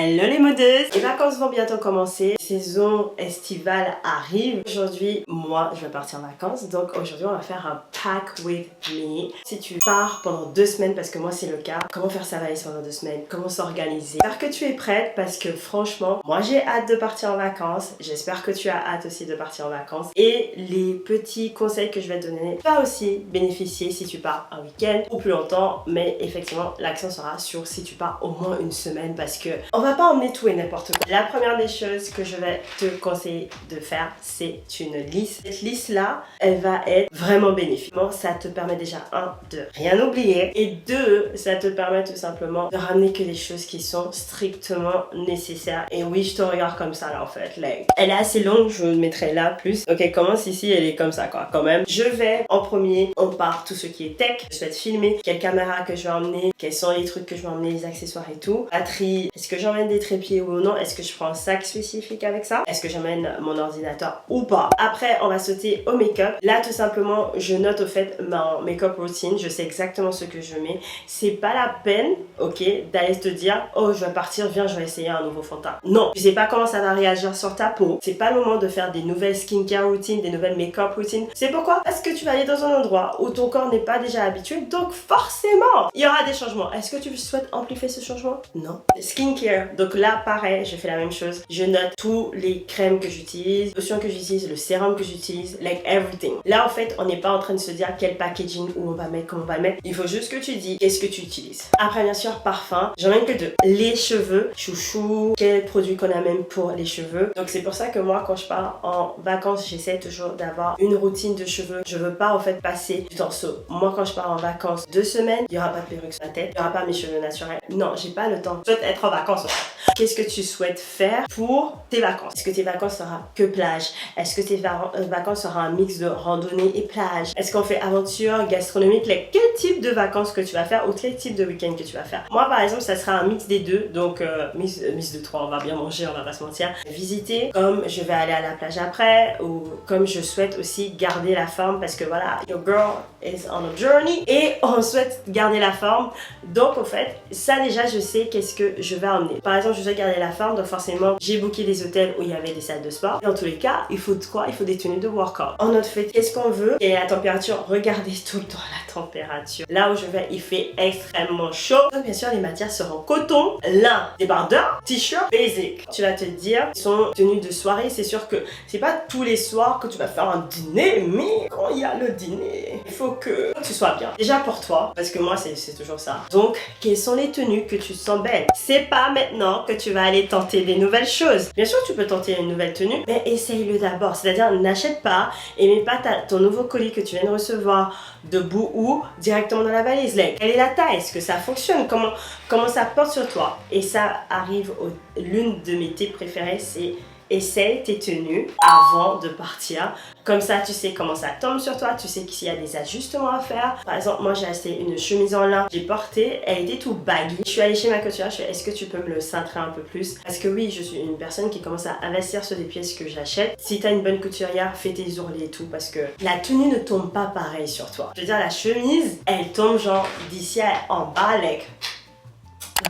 Hello les modeuses! Les vacances vont bientôt commencer, saison estivale arrive. Aujourd'hui, moi je vais partir en vacances, donc aujourd'hui on va faire un pack with me. Si tu pars pendant 2 semaines, parce que moi c'est le cas, comment faire sa valise pendant 2 semaines, comment s'organiser. J'espère que tu es prête parce que franchement, moi j'ai hâte de partir en vacances, j'espère que tu as hâte aussi de partir en vacances. Et les petits conseils que je vais te donner va aussi bénéficier si tu pars un week-end ou plus longtemps, mais effectivement l'accent sera sur si tu pars au moins une semaine parce que on va pas emmener tout et n'importe quoi. La première des choses que je vais te conseiller de faire, c'est une liste. Cette liste là, elle va être vraiment bénéfique. Bon, ça te permet déjà de rien oublier et 2, ça te permet tout simplement de ramener que les choses qui sont strictement nécessaires. Et oui, je te regarde comme ça là en fait. Elle est assez longue, je vous mettrai là plus. Donc elle commence ici, elle est comme ça quoi quand même. Je vais en premier, on part tout ce qui est tech. Je vais te filmer quelle caméra que je vais emmener, quels sont les trucs que je vais emmener, les accessoires et tout. Batterie, est-ce que j'emmène des trépieds ou non? Est-ce que je prends un sac spécifique avec ça? Est-ce que j'emmène mon ordinateur ou pas? Après, on va sauter au make-up. Là, tout simplement, je note au fait ma make-up routine. Je sais exactement ce que je mets. C'est pas la peine, ok, d'aller te dire, oh, je vais partir, viens, je vais essayer un nouveau fond de teint. Non, tu sais pas comment ça va réagir sur ta peau. C'est pas le moment de faire des nouvelles skincare routines, des nouvelles make-up routines. C'est pourquoi? Parce que tu vas aller dans un endroit où ton corps n'est pas déjà habitué, donc forcément, il y aura des changements. Est-ce que tu souhaites amplifier ce changement? Non. Skincare. Donc là, pareil, je fais la même chose. Je note tous les crèmes que j'utilise, lotions que j'utilise, le sérum que j'utilise, like everything. Là, en fait, on n'est pas en train de se dire quel packaging, où on va mettre, comment on va le mettre. Il faut juste que tu dis qu'est-ce que tu utilises. Après, bien sûr, parfum. J'en ai que 2. Les cheveux, chouchou, quel produit qu'on a même pour les cheveux. Donc c'est pour ça que moi, quand je pars en vacances, j'essaie toujours d'avoir une routine de cheveux. Je veux pas en fait passer du temps saut. Moi, quand je pars en vacances 2 semaines, il y aura pas de perruque sur la tête, il y aura pas mes cheveux naturels. Non, j'ai pas le temps. Je souhaite être en vacances. Qu'est-ce que tu souhaites faire pour tes vacances? Est-ce que tes vacances seront que plage? Est-ce que tes vacances seront un mix de randonnée et plage? Est-ce qu'on fait aventure, gastronomique? Quel type de vacances que tu vas faire ou quel type de week-end que tu vas faire? Moi, par exemple, ça sera un mix des deux. Donc, mix de 3, on va bien manger, on va pas se mentir. Visiter, comme je vais aller à la plage après, ou comme je souhaite aussi garder la forme parce que voilà, your girl is on a journey et on souhaite garder la forme. Donc, en fait, ça déjà, je sais qu'est-ce que je vais emmener. Par exemple, je souhaite garder la forme, donc forcément, j'ai booké des hôtels où il y avait des salles de sport. Dans tous les cas, il faut quoi? Il faut des tenues de workout. En autre fait, qu'est-ce qu'on veut? Et la température, regardez tout le temps la température. Là où je vais, il fait extrêmement chaud. Donc, bien sûr, les matières seront coton, lin, débardeur, t-shirt, basic. Tu vas te dire, ils sont tenues de soirée. C'est sûr que c'est pas tous les soirs que tu vas faire un dîner, mais quand il y a le dîner, il faut que tu sois bien. Déjà pour toi, parce que moi, c'est toujours ça. Donc, quelles sont les tenues que tu sens belles? C'est pas maintenant que tu vas aller tenter des nouvelles choses. Bien sûr, tu peux tenter une nouvelle tenue, mais essaye-le d'abord. C'est-à-dire, n'achète pas et mets pas ton nouveau colis que tu viens de recevoir debout ou directement dans la valise. Quelle est la taille? Est-ce que ça fonctionne? Comment ça porte sur toi? Et ça arrive l'une de mes tips préférées, c'est essaye tes tenues avant de partir. Comme ça, tu sais comment ça tombe sur toi. Tu sais s'il y a des ajustements à faire. Par exemple, moi, j'ai acheté une chemise en lin. J'ai porté. Elle était tout baggy. Je suis allée chez ma couturière. Je suis est-ce que tu peux me le cintrer un peu plus? Parce que oui, je suis une personne qui commence à investir sur des pièces que j'achète. Si tu as une bonne couturière, fais tes ourlets et tout. Parce que la tenue ne tombe pas pareil sur toi. Je veux dire, la chemise, elle tombe genre d'ici en bas,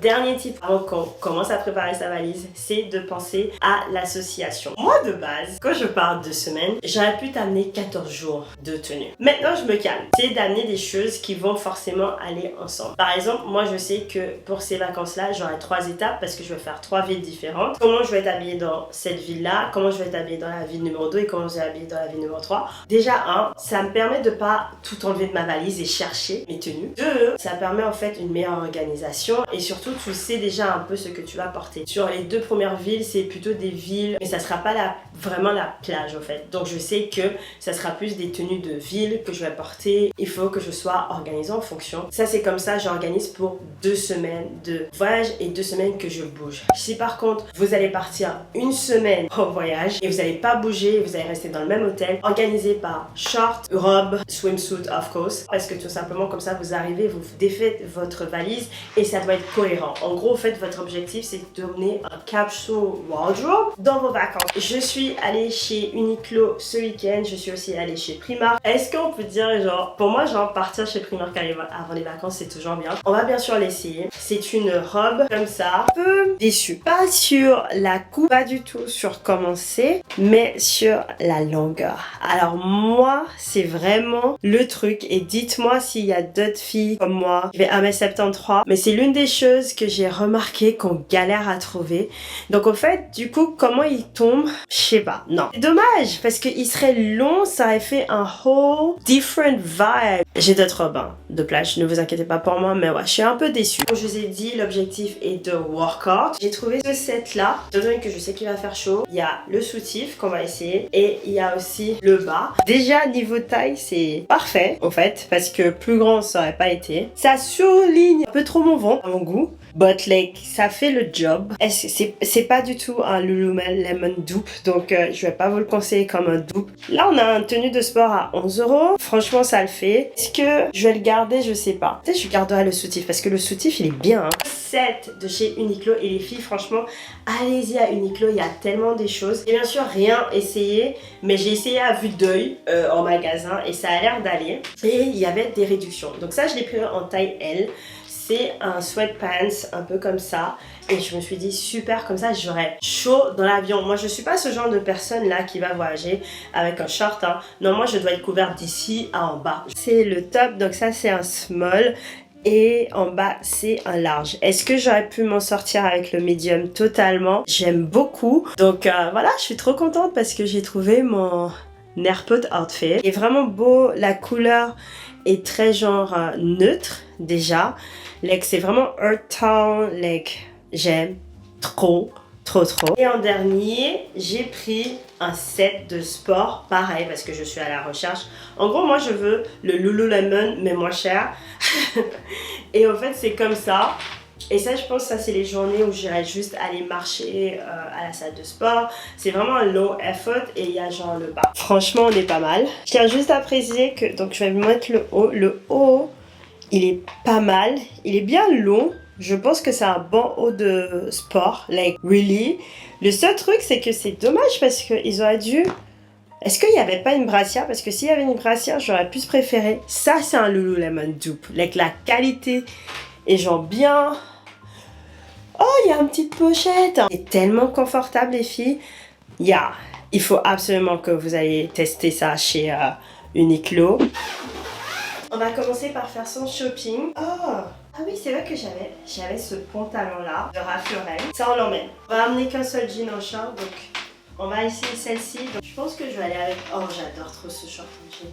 Dernier tip avant qu'on commence à préparer sa valise, c'est de penser à l'association. Moi de base, quand je pars 2 semaines, j'aurais pu t'amener 14 jours de tenue. Maintenant je me calme, c'est d'amener des choses qui vont forcément aller ensemble. Par exemple, moi je sais que pour ces vacances-là, j'aurai 3 étapes parce que je vais faire 3 villes différentes. Comment je vais être habillée dans cette ville-là, comment je vais être habillée dans la ville numéro 2 et comment je vais être habillée dans la ville numéro 3. Déjà, ça me permet de pas tout enlever de ma valise et chercher mes tenues. 2, ça permet en fait une meilleure organisation et surtout tu sais déjà un peu ce que tu vas porter. Sur les 2 premières villes, c'est plutôt des villes, mais ça sera pas vraiment la plage en fait. Donc je sais que ça sera plus des tenues de ville que je vais porter. Il faut que je sois organisée en fonction. Ça c'est comme ça, j'organise pour 2 semaines de voyage et 2 semaines que je bouge. Si par contre vous allez partir 1 semaine en voyage et vous n'allez pas bouger, vous allez rester dans le même hôtel, organisé par short, robe, swimsuit of course, parce que tout simplement comme ça vous arrivez, vous défaites votre valise et ça doit être cohérent. cohérent. En gros, en fait, votre objectif, c'est de donner un capsule wardrobe dans vos vacances. Je suis allée chez Uniqlo ce week-end. Je suis aussi allée chez Primark. Est-ce qu'on peut dire, genre, pour moi, genre, partir chez Primark avant les vacances, c'est toujours bien. On va bien sûr l'essayer. C'est une robe comme ça. Un peu déçue. Pas sur la coupe, pas du tout sur comment c'est, mais sur la longueur. Alors moi, c'est vraiment le truc. Et dites-moi s'il y a d'autres filles comme moi. Je vais 1m73. Mais c'est l'une des choses que j'ai remarqué qu'on galère à trouver. Donc en fait, du coup, comment il tombe, je sais pas. Non. C'est dommage parce qu'il serait long, ça aurait fait un whole different vibe. J'ai d'autres robes de plage, ne vous inquiétez pas pour moi, mais ouais, je suis un peu déçue. Comme je vous ai dit, l'objectif est de workout. J'ai trouvé ce set là, étant donné que je sais qu'il va faire chaud. Il y a le soutif qu'on va essayer et il y a aussi le bas. Déjà, niveau taille, c'est parfait en fait, parce que plus grand ça aurait pas été. Ça souligne un peu trop mon ventre à mon goût. But like, ça fait le job. C'est pas du tout un Lululemon dupe, donc je vais pas vous le conseiller comme un dupe. Là, on a un tenue de sport à 11 €. Franchement, ça le fait. Est-ce que je vais le garder? Je sais pas. Peut-être que je garderai le soutif parce que le soutif, il est bien. Hein. Set de chez Uniqlo et les filles, franchement, allez-y à Uniqlo. Il y a tellement des choses. J'ai bien sûr rien essayé, mais j'ai essayé à vue d'œil en magasin et ça a l'air d'aller. Et il y avait des réductions. Donc ça, je l'ai pris en taille L. C'est un sweatpants un peu comme ça et je me suis dit super, comme ça j'aurais chaud dans l'avion. Moi je suis pas ce genre de personne là qui va voyager avec un short hein. Non, moi je dois être couverte d'ici à en bas. C'est le top, donc ça c'est un small et en bas c'est un large. Est-ce que j'aurais pu m'en sortir avec le medium? Totalement, j'aime beaucoup. Donc voilà, je suis trop contente parce que j'ai trouvé mon airpod outfit. Il est vraiment beau, la couleur est très genre neutre déjà. Like, c'est vraiment Earth Tone, like, j'aime trop. Et en dernier, j'ai pris un set de sport, pareil, parce que je suis à la recherche. En gros, moi, je veux le Lululemon, mais moins cher. Et en fait, c'est comme ça. Et ça, je pense que ça, c'est les journées où j'irai juste aller marcher à la salle de sport. C'est vraiment un low effort et il y a genre le bas. Franchement, on est pas mal. Je tiens juste à préciser que, donc je vais vous mettre le haut. Le haut, il est pas mal. Il est bien long. Je pense que c'est un bon haut de sport. Like, really. Le seul truc, c'est que c'est dommage parce qu'ils auraient dû... Est-ce qu'il n'y avait pas une brassière? Parce que s'il y avait une brassière, j'aurais plus préféré. Ça, c'est un Lululemon dupe. Like, la qualité est genre bien... Oh, il y a une petite pochette. C'est tellement confortable, les filles. Il faut absolument que vous ayez testé ça chez Uniqlo. On va commencer par faire son shopping. Oh, ah oui, c'est vrai que j'avais ce pantalon-là de Ralph Lauren. Ça, on l'emmène. On va amener qu'un seul jean en short, donc on va essayer celle-ci. Je pense que je vais aller avec... Oh, j'adore trop ce short en jean.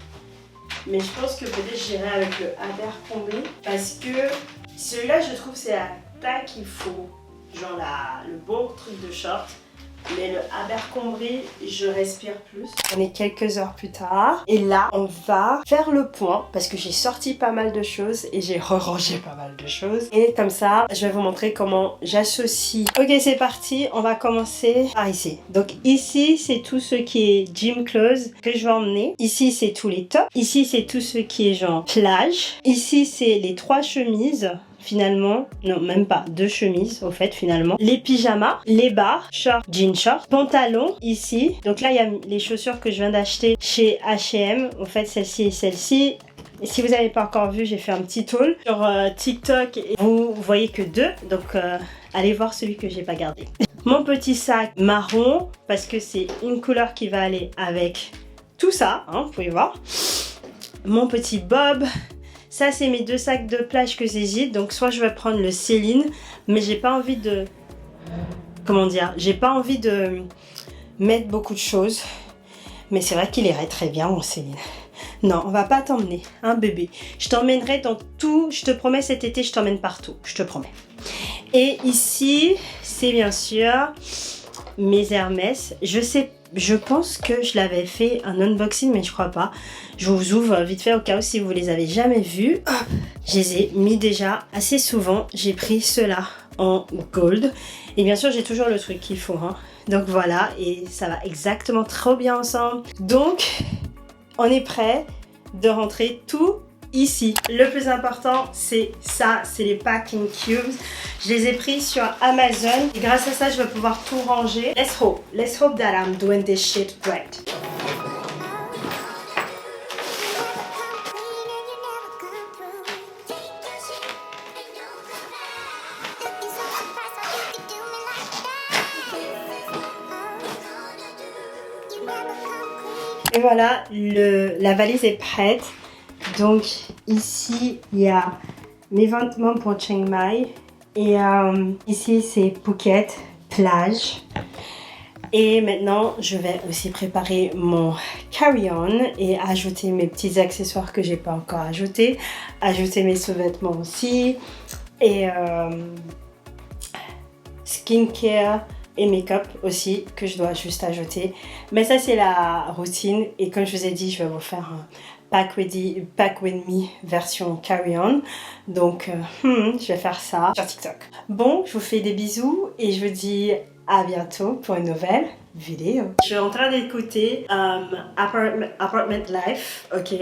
Mais je pense que peut-être j'irai avec le Abercrombie parce que celui-là, je trouve, c'est la taille qu'il faut. Genre le bon truc de short. Mais le Abercrombie, je respire plus. On est quelques heures plus tard. Et là, on va faire le point. Parce que j'ai sorti pas mal de choses. Et j'ai rangé pas mal de choses. Et comme ça, je vais vous montrer comment j'associe. Ok, c'est parti. On va commencer par ici. Donc ici, c'est tout ce qui est gym clothes que je vais emmener. Ici, c'est tous les tops. Ici, c'est tout ce qui est genre plage. Ici, c'est les 3 chemises. Finalement, non, même pas, 2 chemises au fait finalement. Les pyjamas, les bas, short, jean short, pantalon ici. Donc là, il y a les chaussures que je viens d'acheter chez H&M. En fait, celle-ci et celle-ci. Et si vous n'avez pas encore vu, j'ai fait un petit haul sur TikTok. Et vous voyez que 2, donc allez voir celui que j'ai pas gardé. Mon petit sac marron, parce que c'est une couleur qui va aller avec tout ça, hein, vous pouvez voir. Mon petit bob. Ça, c'est mes 2 sacs de plage que j'hésite. Donc, soit je vais prendre le Céline, mais j'ai pas envie de... Comment dire? J'ai pas envie de mettre beaucoup de choses. Mais c'est vrai qu'il irait très bien, mon Céline. Non, on va pas t'emmener, hein, bébé. Je t'emmènerai dans tout. Je te promets, cet été, je t'emmène partout. Je te promets. Et ici, c'est bien sûr mes Hermès. Je pense que je l'avais fait un unboxing, mais je crois pas. Je vous ouvre vite fait au cas où si vous les avez jamais vus. Hop, je les ai mis déjà assez souvent. J'ai pris ceux-là en gold. Et bien sûr, j'ai toujours le truc qu'il faut. Hein. Donc voilà, et ça va exactement trop bien ensemble. Donc, on est prêt de rentrer tout ici. Le plus important, c'est ça, c'est les packing cubes. Je les ai pris sur Amazon et grâce à ça, je vais pouvoir tout ranger. Let's hope that I'm doing this shit right. Et voilà, la valise est prête. Donc ici, il y a mes vêtements pour Chiang Mai. Et ici, c'est Phuket, plage. Et maintenant, je vais aussi préparer mon carry-on et ajouter mes petits accessoires que j'ai pas encore ajoutés. Ajouter mes sous-vêtements aussi. Et skincare et make-up aussi que je dois juste ajouter. Mais ça, c'est la routine. Et comme je vous ai dit, je vais vous faire un pack with me version carry-on. Donc, je vais faire ça sur TikTok. Bon, je vous fais des bisous et je vous dis à bientôt pour une nouvelle vidéo. Je suis en train d'écouter Apartment Life. Ok,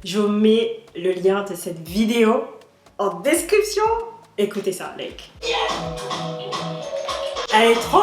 je vous mets le lien de cette vidéo en description. Écoutez ça, like. Elle est trop